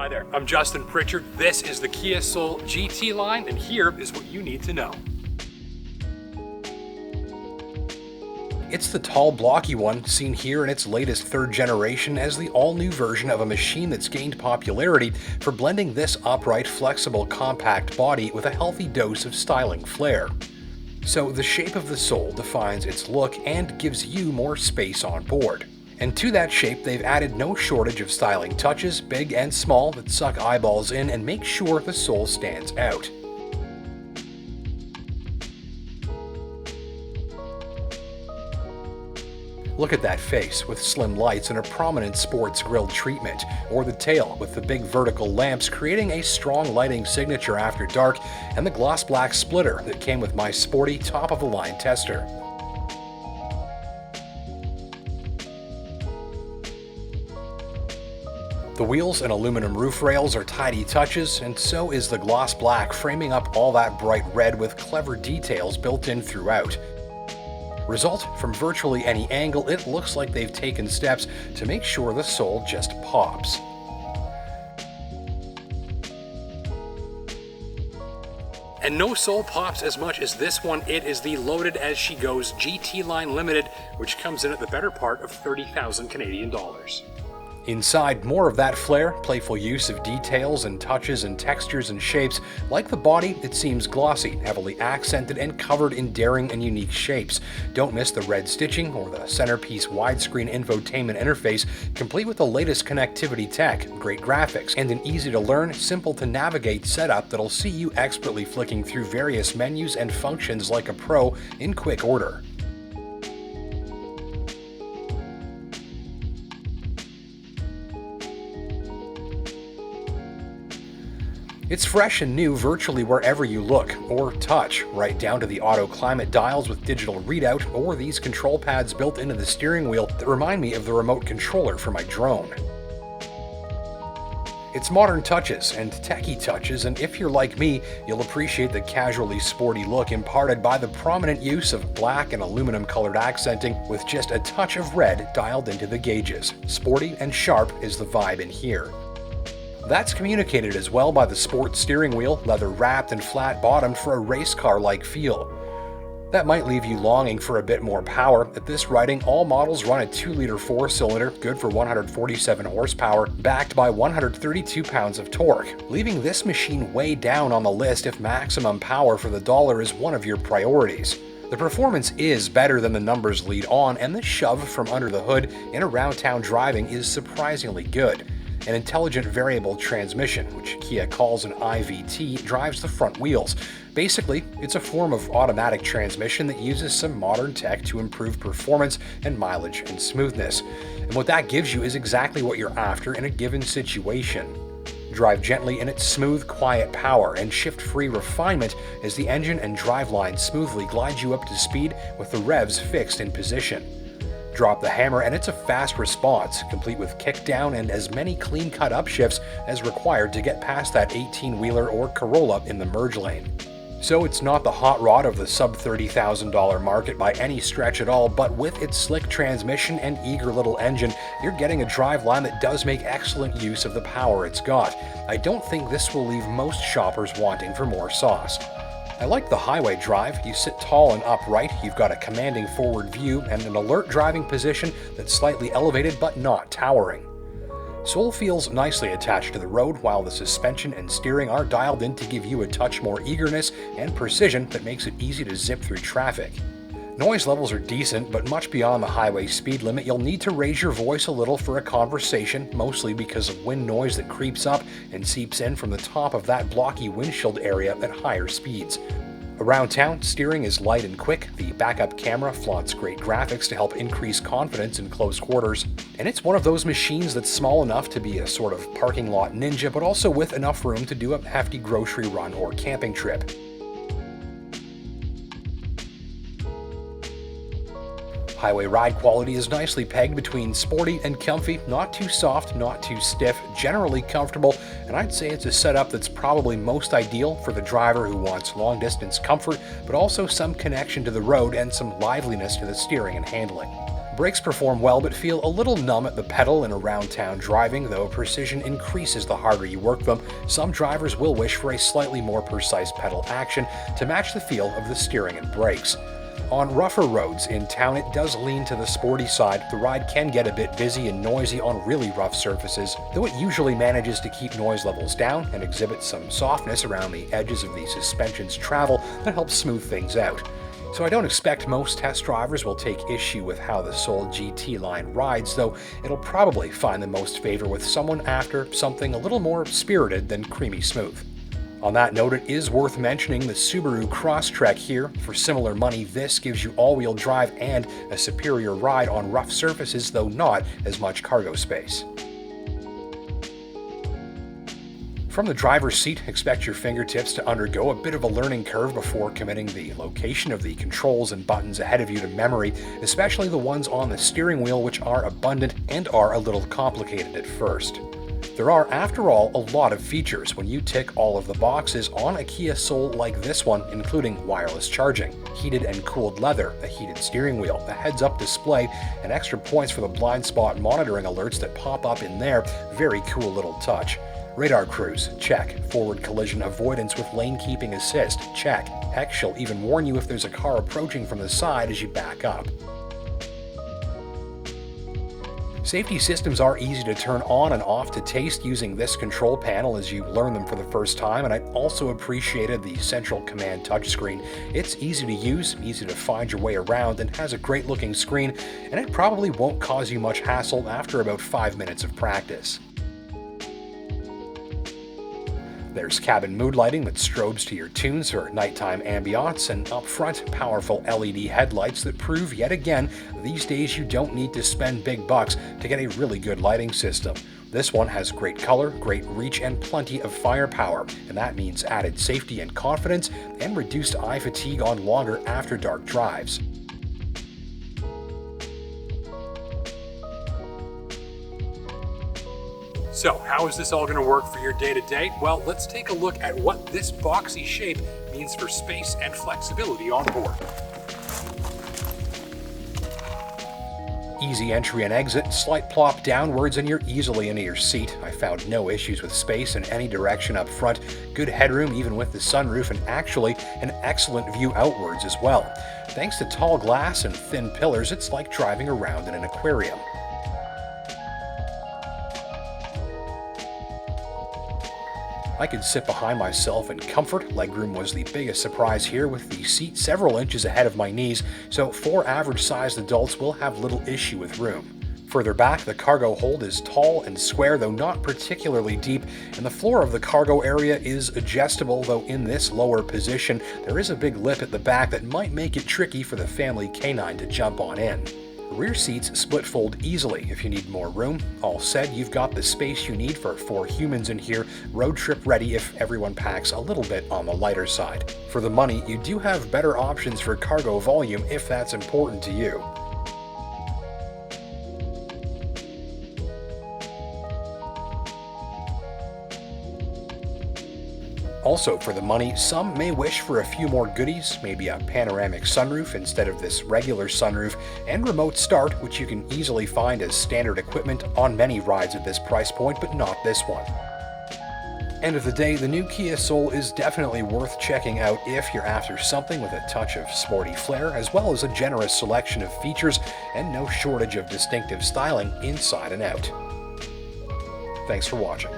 Hi there, I'm Justin Pritchard. This is the Kia Soul GT line, and here is what you need to know. It's the tall, blocky one, seen here in its latest third generation as the all-new version of a machine that's gained popularity for blending this upright, flexible, compact body with a healthy dose of styling flair. So the shape of the Soul defines its look and gives you more space on board. And to that shape, they've added no shortage of styling touches, big and small, that suck eyeballs in and make sure the Soul stands out. Look at that face with slim lights and a prominent sports grille treatment, or the tail with the big vertical lamps creating a strong lighting signature after dark, and the gloss black splitter that came with my sporty top-of-the-line tester. The wheels and aluminum roof rails are tidy touches, and so is the gloss black, framing up all that bright red with clever details built in throughout. Result, from virtually any angle, it looks like they've taken steps to make sure the Soul just pops. And no Soul pops as much as this one. It is the Loaded As She Goes GT Line Limited, which comes in at the better part of 30,000 Canadian dollars. Inside, more of that flair, playful use of details and touches and textures and shapes. Like the body, it seems glossy, heavily accented, and covered in daring and unique shapes. Don't miss the red stitching or the centerpiece widescreen infotainment interface, complete with the latest connectivity tech, great graphics, and an easy-to-learn, simple-to-navigate setup that'll see you expertly flicking through various menus and functions like a pro in quick order. It's fresh and new virtually wherever you look or touch, right down to the auto climate dials with digital readout or these control pads built into the steering wheel that remind me of the remote controller for my drone. It's modern touches and techie touches, and if you're like me, you'll appreciate the casually sporty look imparted by the prominent use of black and aluminum colored accenting with just a touch of red dialed into the gauges. Sporty and sharp is the vibe in here. That's communicated as well by the sports steering wheel, leather-wrapped and flat-bottomed for a race car-like feel. That might leave you longing for a bit more power. At this writing, all models run a 2-liter 4-cylinder, good for 147 horsepower, backed by 132 pounds of torque, leaving this machine way down on the list if maximum power for the dollar is one of your priorities. The performance is better than the numbers lead on, and the shove from under the hood in around town driving is surprisingly good. An intelligent variable transmission, which Kia calls an IVT, drives the front wheels. Basically, it's a form of automatic transmission that uses some modern tech to improve performance and mileage and smoothness. And what that gives you is exactly what you're after in a given situation. Drive gently in its smooth, quiet power and shift-free refinement as the engine and driveline smoothly glide you up to speed with the revs fixed in position. Drop the hammer and it's a fast response, complete with kickdown and as many clean-cut upshifts as required to get past that 18-wheeler or Corolla in the merge lane. So it's not the hot rod of the sub-$30,000 market by any stretch at all, but with its slick transmission and eager little engine, you're getting a driveline that does make excellent use of the power it's got. I don't think this will leave most shoppers wanting for more sauce. I like the highway drive. You sit tall and upright, you've got a commanding forward view and an alert driving position that's slightly elevated but not towering. Soul feels nicely attached to the road while the suspension and steering are dialed in to give you a touch more eagerness and precision that makes it easy to zip through traffic. Noise levels are decent, but much beyond the highway speed limit, you'll need to raise your voice a little for a conversation, mostly because of wind noise that creeps up and seeps in from the top of that blocky windshield area at higher speeds. Around town, steering is light and quick, the backup camera flaunts great graphics to help increase confidence in close quarters, and it's one of those machines that's small enough to be a sort of parking lot ninja, but also with enough room to do a hefty grocery run or camping trip. Highway ride quality is nicely pegged between sporty and comfy, not too soft, not too stiff, generally comfortable, and I'd say it's a setup that's probably most ideal for the driver who wants long-distance comfort, but also some connection to the road and some liveliness to the steering and handling. Brakes perform well but feel a little numb at the pedal in around town driving, though precision increases the harder you work them. Some drivers will wish for a slightly more precise pedal action to match the feel of the steering and brakes. On rougher roads in town, it does lean to the sporty side. The ride can get a bit busy and noisy on really rough surfaces, though it usually manages to keep noise levels down and exhibits some softness around the edges of the suspension's travel that helps smooth things out. So I don't expect most test drivers will take issue with how the Soul GT line rides, though it'll probably find the most favor with someone after something a little more spirited than creamy smooth. On that note, it is worth mentioning the Subaru Crosstrek here. For similar money, this gives you all-wheel drive and a superior ride on rough surfaces, though not as much cargo space. From the driver's seat, expect your fingertips to undergo a bit of a learning curve before committing the location of the controls and buttons ahead of you to memory, especially the ones on the steering wheel, which are abundant and are a little complicated at first. There are, after all, a lot of features when you tick all of the boxes on a Kia Soul like this one, including wireless charging, heated and cooled leather, a heated steering wheel, a heads-up display, and extra points for the blind spot monitoring alerts that pop up in there. Very cool little touch. Radar cruise, check. Forward collision avoidance with lane keeping assist, check. Heck, she'll even warn you if there's a car approaching from the side as you back up. Safety systems are easy to turn on and off to taste using this control panel as you learn them for the first time, and I also appreciated the central command touchscreen. It's easy to use, easy to find your way around, and has a great looking screen, and it probably won't cause you much hassle after about 5 minutes of practice. There's cabin mood lighting that strobes to your tunes for nighttime ambiance, and up front, powerful LED headlights that prove yet again these days you don't need to spend big bucks to get a really good lighting system. This one has great color, great reach, and plenty of firepower, and that means added safety and confidence and reduced eye fatigue on longer after-dark drives. So, how is this all going to work for your day-to-day? Well, let's take a look at what this boxy shape means for space and flexibility on board. Easy entry and exit, slight plop downwards, and you're easily into your seat. I found no issues with space in any direction up front, good headroom even with the sunroof, and actually an excellent view outwards as well. Thanks to tall glass and thin pillars, it's like driving around in an aquarium. I could sit behind myself in comfort. Legroom was the biggest surprise here, with the seat several inches ahead of my knees, so 4 average-sized adults will have little issue with room. Further back, the cargo hold is tall and square, though not particularly deep, and the floor of the cargo area is adjustable, though in this lower position, there is a big lip at the back that might make it tricky for the family canine to jump on in. Rear seats split fold easily if you need more room. All said, you've got the space you need for 4 humans in here, road trip ready if everyone packs a little bit on the lighter side. For the money, you do have better options for cargo volume if that's important to you. Also for the money, some may wish for a few more goodies, maybe a panoramic sunroof instead of this regular sunroof, and remote start, which you can easily find as standard equipment on many rides at this price point, but not this one. End of the day, the new Kia Soul is definitely worth checking out if you're after something with a touch of sporty flair, as well as a generous selection of features and no shortage of distinctive styling inside and out. Thanks for watching.